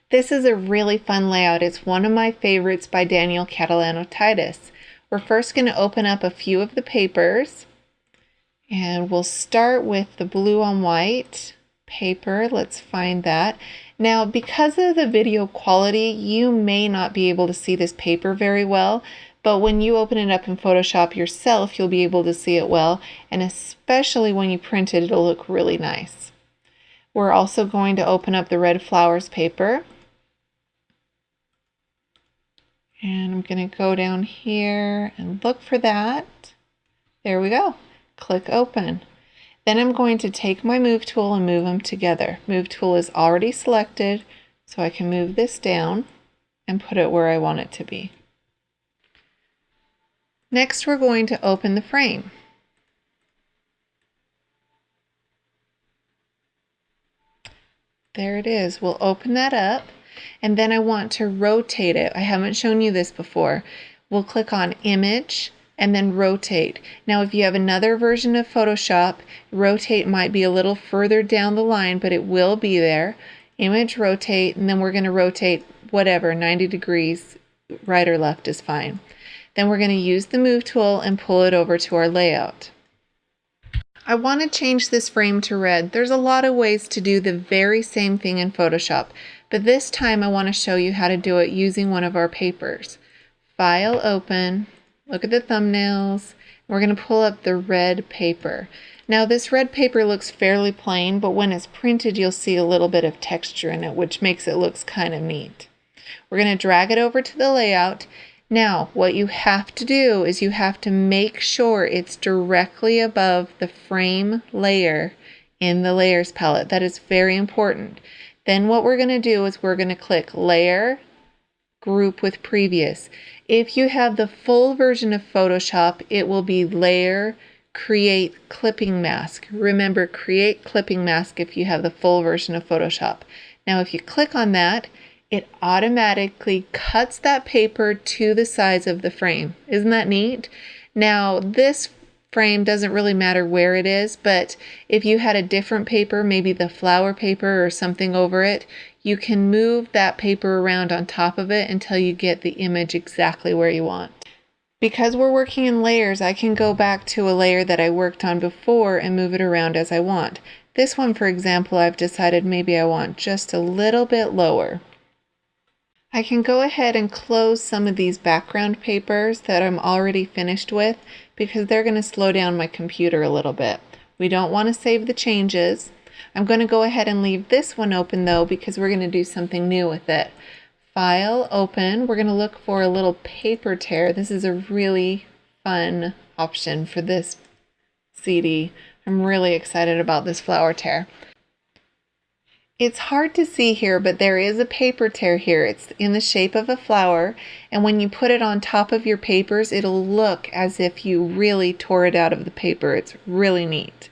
This is a really fun layout. It's one of my favorites by Danielle Catalano-Titus. We're first going to open up a few of the papers, and we'll start with the blue on white paper. Let's find that. Now, because of the video quality, you may not be able to see this paper very well, but when you open it up in Photoshop yourself, you'll be able to see it well, and especially when you print it, it'll look really nice. We're also going to open up the red flowers paper. And I'm going to go down here and look for that. There we go. Click open. Then I'm going to take my move tool and move them together. Move tool is already selected, so I can move this down and put it where I want it to be. Next, we're going to open the frame. There it is. We'll open that up. And then I want to rotate it. I haven't shown you this before. We'll click on Image and then Rotate. Now if you have another version of Photoshop, Rotate might be a little further down the line, but it will be there. Image, Rotate, and then we're going to rotate whatever, 90 degrees, right or left is fine. Then we're going to use the Move tool and pull it over to our layout. I want to change this frame to red. There's a lot of ways to do the very same thing in Photoshop, but this time I want to show you how to do it using one of our papers. File, open, look at the thumbnails. We're going to pull up the red paper. Now this red paper looks fairly plain, but when it's printed you'll see a little bit of texture in it, which makes it look kind of neat. We're going to drag it over to the layout. Now, what you have to do is you have to make sure it's directly above the frame layer in the layers palette. That is very important. Then what we're going to do is we're going to click Layer, Group with Previous. If you have the full version of Photoshop, it will be Layer, Create Clipping Mask. Remember, Create Clipping Mask if you have the full version of Photoshop. Now, if you click on that, it automatically cuts that paper to the size of the frame. Isn't that neat? Now, this frame doesn't really matter where it is, but if you had a different paper, maybe the flower paper or something over it, you can move that paper around on top of it until you get the image exactly where you want. Because we're working in layers, I can go back to a layer that I worked on before and move it around as I want. This one, for example, I've decided maybe I want just a little bit lower. I can go ahead and close some of these background papers that I'm already finished with because they're going to slow down my computer a little bit. We don't want to save the changes. I'm going to go ahead and leave this one open though because we're going to do something new with it. File, open. We're going to look for a little paper tear. This is a really fun option for this CD. I'm really excited about this flower tear. It's hard to see here, but there is a paper tear here. It's in the shape of a flower, and when you put it on top of your papers, it'll look as if you really tore it out of the paper. It's really neat.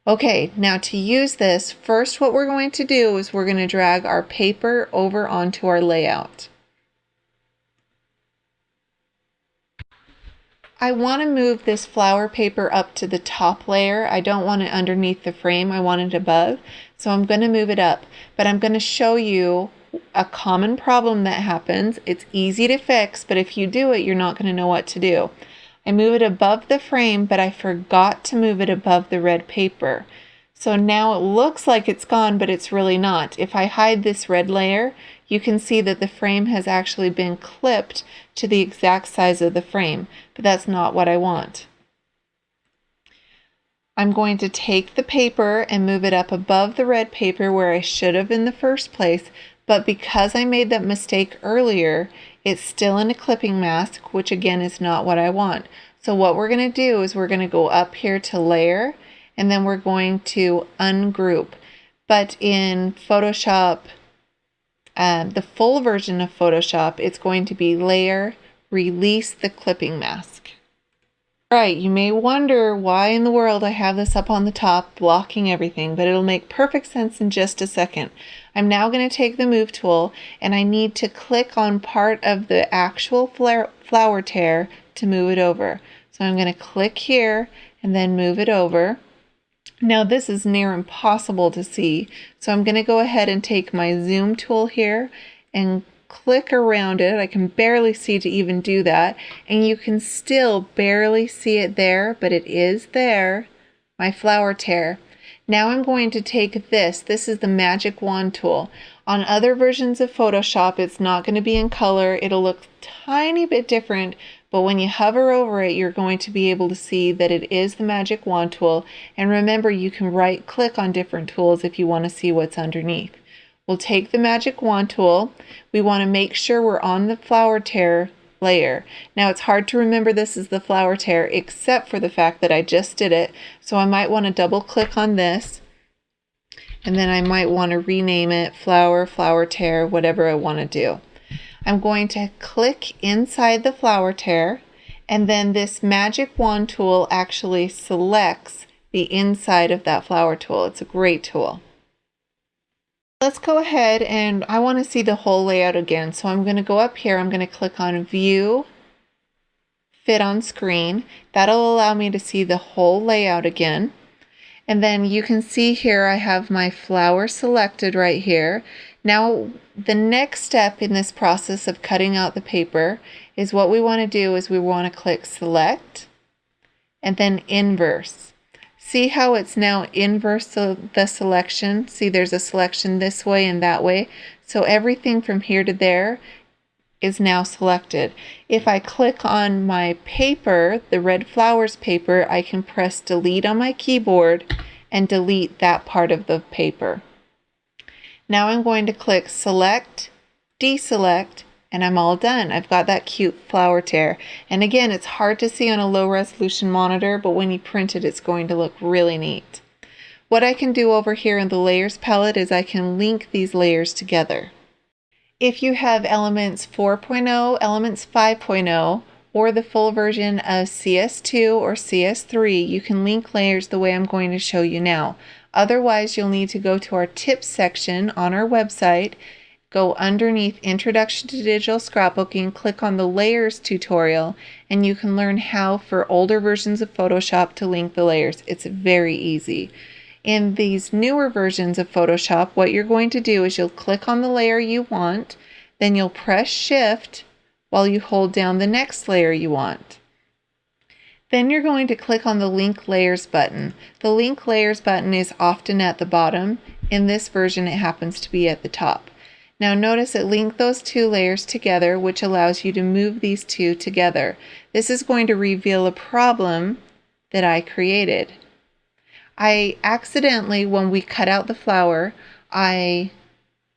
Okay, now to use this, first what we're going to do is we're going to drag our paper over onto our layout. I want to move this flower paper up to the top layer. I don't want it underneath the frame. I want it above. So I'm going to move it up. But I'm going to show you a common problem that happens. It's easy to fix, but if you do it, you're not going to know what to do. I move it above the frame, but I forgot to move it above the red paper. So now it looks like it's gone, but it's really not. If I hide this red layer, you can see that the frame has actually been clipped to the exact size of the frame, but that's not what I want. I'm going to take the paper and move it up above the red paper where I should have in the first place, but because I made that mistake earlier, it's still in a clipping mask, which again is not what I want. So what we're going to do is we're going to go up here to Layer, and then we're going to Ungroup. But in Photoshop, the full version of Photoshop, it's going to be Layer, Release the Clipping Mask. Right, you may wonder why in the world I have this up on the top blocking everything, but it'll make perfect sense in just a second. I'm now going to take the Move tool and I need to click on part of the actual flower tear to move it over. So I'm going to click here and then move it over. Now this is near impossible to see, so I'm going to go ahead and take my zoom tool here and click around it. I can barely see to even do that, and you can still barely see it there, but it is there, my flower tear. Now I'm going to take this is the magic wand tool. On other versions of Photoshop, it's not going to be in color. It'll look tiny bit different, but when you hover over it, you're going to be able to see that it is the magic wand tool. And remember, you can right click on different tools if you want to see what's underneath. We'll take the magic wand tool. We want to make sure we're on the flower tear layer. Now it's hard to remember this is the flower tear except for the fact that I just did it, so I might want to double click on this, and then I might want to rename it flower tear, whatever I want to do. I'm going to click inside the flower tear, and then this magic wand tool actually selects the inside of that flower tool. It's a great tool. Let's go ahead, and I want to see the whole layout again. So I'm going to go up here, I'm going to click on View, Fit on Screen. That'll allow me to see the whole layout again. And then you can see here I have my flower selected right here. Now the next step in this process of cutting out the paper is what we want to do is we want to click Select and then Inverse. See how it's now inverse the selection? See, there's a selection this way and that way. So everything from here to there is now selected. If I click on my paper, the red flowers paper, I can press delete on my keyboard and delete that part of the paper. Now I'm going to click select, deselect, and I'm all done. I've got that cute flower tear. And again, it's hard to see on a low resolution monitor, but when you print it, it's going to look really neat. What I can do over here in the layers palette is I can link these layers together. If you have Elements 4.0, Elements 5.0, or the full version of CS2 or CS3, you can link layers the way I'm going to show you now. Otherwise, you'll need to go to our tips section on our website, go underneath Introduction to Digital Scrapbooking, click on the Layers tutorial, and you can learn how for older versions of Photoshop to link the layers. It's very easy. In these newer versions of Photoshop, what you're going to do is you'll click on the layer you want, then you'll press Shift while you hold down the next layer you want. Then you're going to click on the Link Layers button. The Link Layers button is often at the bottom. In this version, it happens to be at the top. Now notice it linked those two layers together, which allows you to move these two together. This is going to reveal a problem that I created. I accidentally, when we cut out the flower, I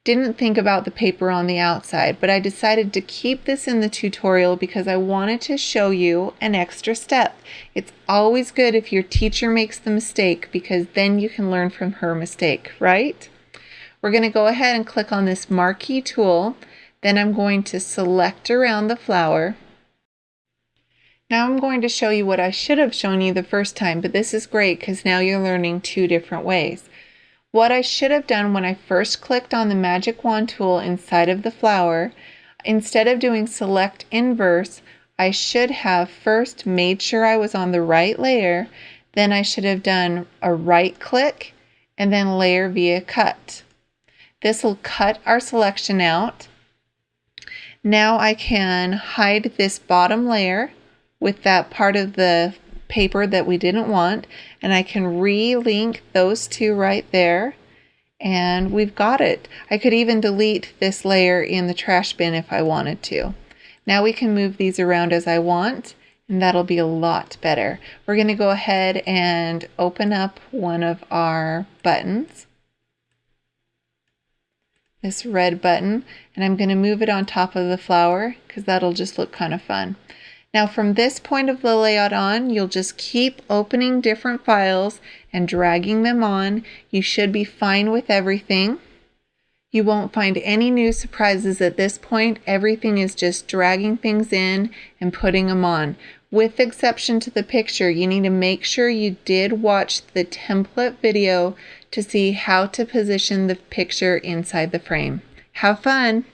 didn't think about the paper on the outside, but I decided to keep this in the tutorial because I wanted to show you an extra step. It's always good if your teacher makes the mistake because then you can learn from her mistake, right? We're going to go ahead and click on this marquee tool. Then I'm going to select around the flower. Now I'm going to show you what I should have shown you the first time, but this is great because now you're learning two different ways. What I should have done when I first clicked on the magic wand tool inside of the flower, instead of doing select inverse, I should have first made sure I was on the right layer, then I should have done a right click and then layer via cut. This will cut our selection out. Now I can hide this bottom layer with that part of the paper that we didn't want, and I can re-link those two right there, and we've got it. I could even delete this layer in the trash bin if I wanted to. Now we can move these around as I want, and that'll be a lot better. We're going to go ahead and open up one of our buttons, this red button, and I'm going to move it on top of the flower because that'll just look kind of fun. Now from this point of the layout on, you'll just keep opening different files and dragging them on. You should be fine with everything. You won't find any new surprises at this point. Everything is just dragging things in and putting them on. With exception to the picture, you need to make sure you did watch the template video to see how to position the picture inside the frame. Have fun!